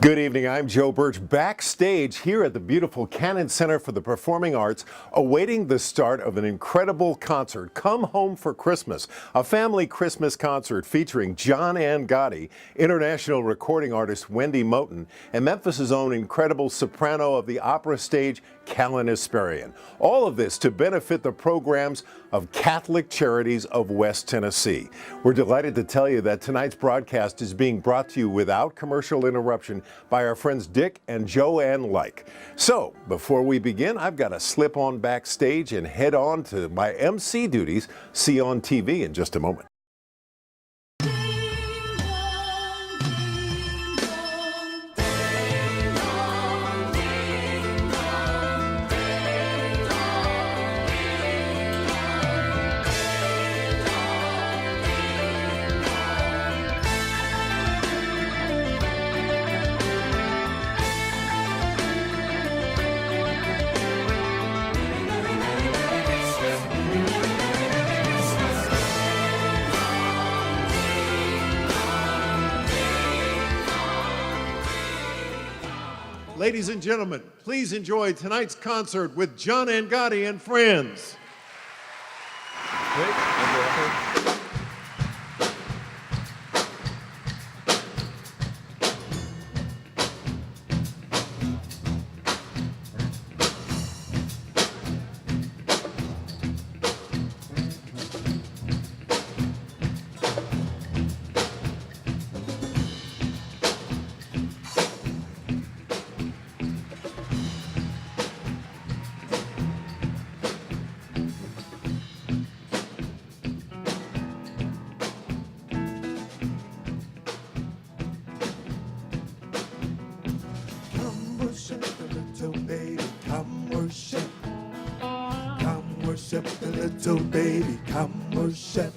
Good evening, I'm Joe Birch, backstage here at the beautiful Cannon Center for the Performing Arts, awaiting the start of an incredible concert, Come Home for Christmas, a family Christmas concert featuring John and Gotti, international recording artist Wendy Moten, and Memphis' own incredible soprano of the opera stage, Callan Esperian. All of this to benefit the programs of Catholic Charities of West Tennessee. We're delighted to tell you that tonight's broadcast is being brought to you without commercial interruption by our friends Dick and Joanne Like. So, before we begin, I've got to slip on backstage and head on to my MC duties. See you on TV in just a moment. Ladies and gentlemen, please enjoy tonight's concert with John and Gotti and friends. Come worship the little baby, come worship.